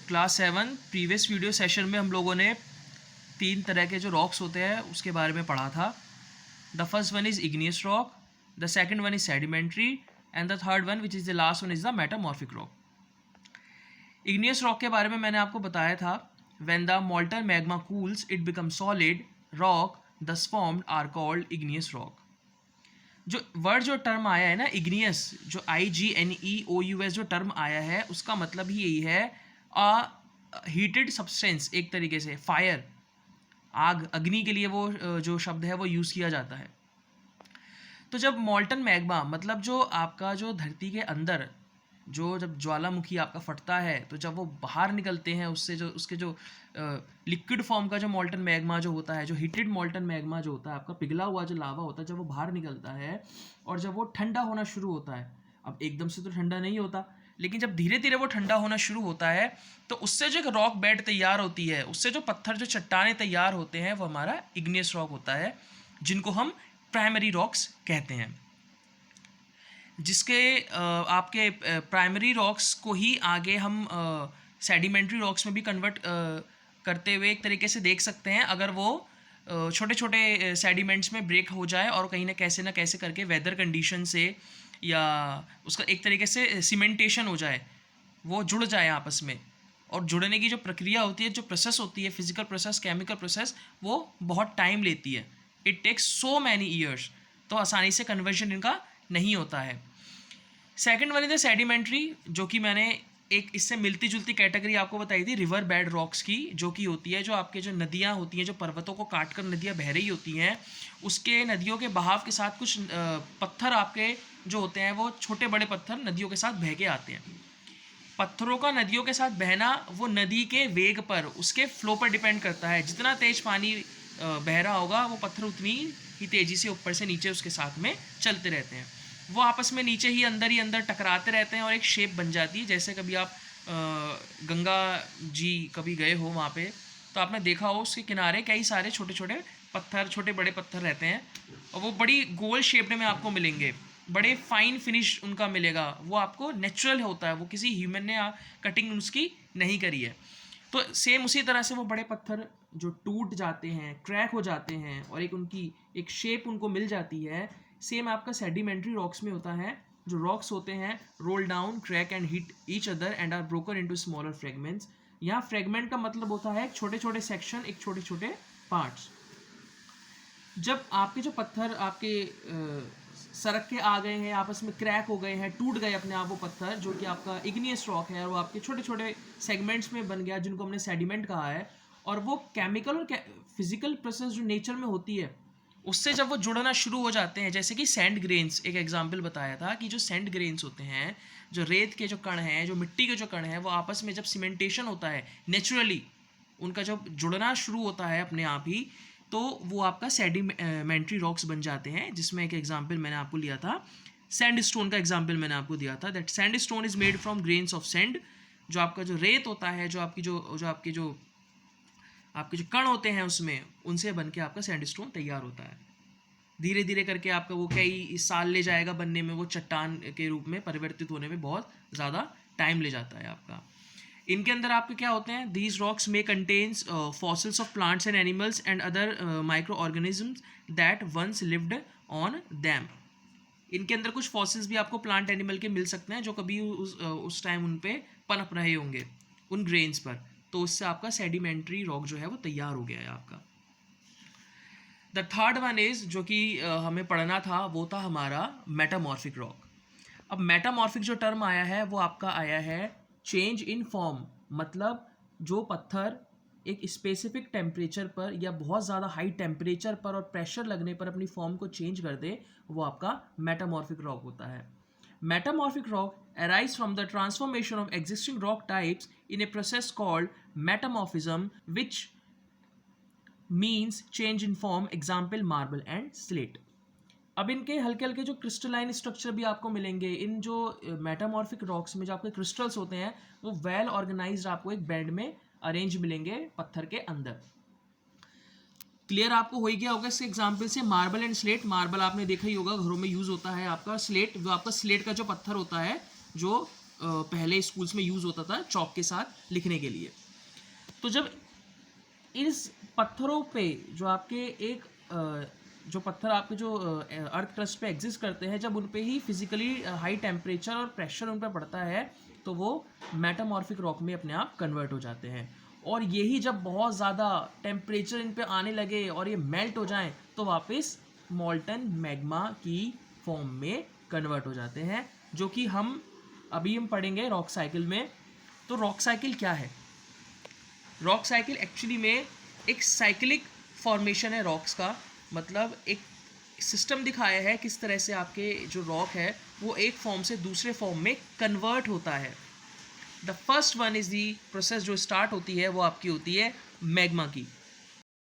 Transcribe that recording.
Class 7 previous video session में हम लोगों ने 3 तरह के जो रॉक्स होते हैं उसके बारे में पढ़ा था। The first one is igneous rock, the second one is sedimentary and the third one which is the last one is the metamorphic rock. Igneous rock के बारे में मैंने आपको बताया था, when the molten magma cools it become solid rock thus formed are called igneous rock. जो term आया है ना इग्नियस, जो IGNEOUS जो टर्म आया है उसका मतलब ही यही है हीटेड सब्सटेंस, एक तरीके से फायर, आग, अग्नि के लिए वो जो शब्द है वो यूज़ किया जाता है। तो जब मॉल्टन मैग्मा मतलब जो आपका जो धरती के अंदर जो जब ज्वालामुखी आपका फटता है तो जब वो बाहर निकलते हैं उससे जो उसके जो लिक्विड फॉर्म का जो मॉल्टन मैग्मा जो होता है, जो हीटेड मॉल्टन मैग्मा जो होता है आपका पिघला हुआ जो लावा होता है, जब वो बाहर निकलता है और जब वो ठंडा होना शुरू होता है, अब एकदम से तो ठंडा नहीं होता लेकिन जब धीरे धीरे वो ठंडा होना शुरू होता है तो उससे जो एक रॉक बेड तैयार होती है, उससे जो पत्थर जो चट्टानें तैयार होते हैं वो हमारा इग्नियस रॉक होता है, जिनको हम प्राइमरी रॉक्स कहते हैं। जिसके आपके प्राइमरी रॉक्स को ही आगे हम सेडिमेंट्री रॉक्स में भी कन्वर्ट करते हुए एक तरीके से देख सकते हैं, अगर वो छोटे छोटे सेडिमेंट्स में ब्रेक हो जाए और कहीं ना कैसे करके वेदर कंडीशन से या उसका एक तरीके से सीमेंटेशन हो जाए, वो जुड़ जाए आपस में। और जुड़ने की जो प्रक्रिया होती है, जो प्रोसेस होती है, फिजिकल प्रोसेस, केमिकल प्रोसेस, वो बहुत टाइम लेती है। It takes so many years, तो आसानी से कन्वर्जन इनका नहीं होता है। Second one is the sedimentary, जो कि मैंने एक इससे मिलती जुलती कैटेगरी आपको बताई थी रिवर बेड रॉक्स की, जो कि होती है जो आपके जो नदियाँ होती हैं, जो पर्वतों को काट कर नदियाँ बह रही होती हैं, उसके नदियों के बहाव के साथ कुछ पत्थर आपके जो होते हैं वो छोटे बड़े पत्थर नदियों के साथ बह के आते हैं। पत्थरों का नदियों के साथ बहना वो नदी के वेग पर, उसके फ्लो पर डिपेंड करता है। जितना तेज पानी बह रहा होगा वो पत्थर उतनी ही तेज़ी से ऊपर से नीचे उसके साथ में चलते रहते हैं। वो आपस में नीचे ही अंदर टकराते रहते हैं और एक शेप बन जाती है। जैसे कभी आप गंगा जी कभी गए हो वहाँ पे तो आपने देखा हो उसके किनारे कई सारे छोटे छोटे पत्थर, छोटे बड़े पत्थर रहते हैं और वो बड़ी गोल शेप में आपको मिलेंगे, बड़े फाइन फिनिश उनका मिलेगा। वो आपको नेचुरल होता है, वो किसी ह्यूमन ने कटिंग उसकी नहीं करी है। तो सेम उसी तरह से वो बड़े पत्थर जो टूट जाते हैं, क्रैक हो जाते हैं और एक उनकी एक शेप उनको मिल जाती है, सेम आपका सेडिमेंट्री रॉक्स में होता है। जो रॉक्स होते हैं roll down, crack and hit each other and are broken into smaller fragments. यहाँ फ्रेगमेंट का मतलब होता है छोटे छोटे सेक्शन, एक छोटे छोटे पार्ट्स। जब आपके जो पत्थर आपके सड़क के आ गए हैं, आपस में क्रैक हो गए हैं, टूट गए अपने आप वो पत्थर, जो कि आपका इग्नियस रॉक है, और वो आपके छोटे छोटे सेगमेंट्स में बन गया जिनको हमने सेडिमेंट कहा है, और वो केमिकल और फिजिकल प्रोसेस जो नेचर में होती है उससे जब वो जुड़ना शुरू हो जाते हैं, जैसे कि सैंड ग्रेन्स, एक एग्जाम्पल बताया था कि जो सैंड ग्रेन्स होते हैं, जो रेत के जो कण हैं, जो मिट्टी के जो कण हैं, वो आपस में जब सीमेंटेशन होता है नेचुरली, उनका जब जुड़ना शुरू होता है अपने आप ही, तो वो आपका सेडिमेंट्री रॉक्स बन जाते हैं। जिसमें एक एग्जांपल मैंने आपको लिया था, सैंड स्टोन का एग्जांपल मैंने आपको दिया था, that sand stone is made from grains of sand. जो आपका जो रेत होता है, जो आपके जो कण होते हैं उसमें, उनसे बन के आपका सैंड स्टोन तैयार होता है। धीरे धीरे करके आपका वो कई साल ले जाएगा बनने में, वो चट्टान के रूप में परिवर्तित होने में बहुत ज़्यादा टाइम ले जाता है आपका। इनके अंदर आपके क्या होते हैं, दीज रॉक्स में contains fossils of plants and animals and other micro organisms that once lived on them. इनके अंदर कुछ फॉसिल्स भी आपको प्लांट एनिमल के मिल सकते हैं जो कभी उस टाइम उन पे पनप रहे होंगे उन ग्रेन्स पर, तो उससे आपका सेडिमेंट्री रॉक जो है वो तैयार हो गया है आपका। द थर्ड वन इज, जो कि हमें पढ़ना था, वो था हमारा मेटामॉर्फिक रॉक। अब मेटामॉर्फिक जो टर्म आया है वो आपका आया है चेंज इन फॉर्म, मतलब जो पत्थर एक स्पेसिफिक टेम्परेचर पर या बहुत ज़्यादा हाई टेम्परेचर पर और प्रेशर लगने पर अपनी फॉर्म को चेंज कर दे, वो आपका मेटामॉर्फिक रॉक होता है। Metamorphic rock arise from the transformation of existing rock types in a process called metamorphism, which means change in form, example marble and slate। अब इनके हल्के हल्के जो क्रिस्टलाइन स्ट्रक्चर भी आपको मिलेंगे इन जो मेटामॉर्फिक रॉक्स में, जो आपके क्रिस्टल्स होते हैं वो वेल ऑर्गेनाइज्ड आपको एक बैंड में अरेंज मिलेंगे पत्थर के अंदर। क्लियर आपको हो ही गया होगा इसके एग्जांपल से। मार्बल एंड स्लेट, मार्बल आपने देखा ही होगा घरों में यूज़ होता है आपका। स्लेट, जो आपका स्लेट का जो पत्थर होता है जो पहले स्कूल्स में यूज़ होता था चॉक के साथ लिखने के लिए। तो जब इस पत्थरों पे जो आपके एक जो पत्थर आपके जो अर्थ क्रस्ट पे एग्जिस्ट करते हैं, जब उन पे ही फिजिकली हाई टेम्परेचर और प्रेशर उन पे पड़ता है तो वो मेटामॉर्फिक रॉक में अपने आप कन्वर्ट हो जाते हैं। और यही जब बहुत ज़्यादा टेम्परेचर इन पे आने लगे और ये मेल्ट हो जाएं तो वापस मॉल्टन मैग्मा की फॉर्म में कन्वर्ट हो जाते हैं, जो कि हम पढ़ेंगे रॉक साइकिल में। तो रॉक साइकिल क्या है? रॉक साइकिल एक्चुअली में एक साइक्लिक फॉर्मेशन है रॉक्स का। मतलब एक सिस्टम दिखाया है किस तरह से आपके जो रॉक है वो एक फॉर्म से दूसरे फॉर्म में कन्वर्ट होता है। The first one is the process जो स्टार्ट होती है वो आपकी होती है मैग्मा की।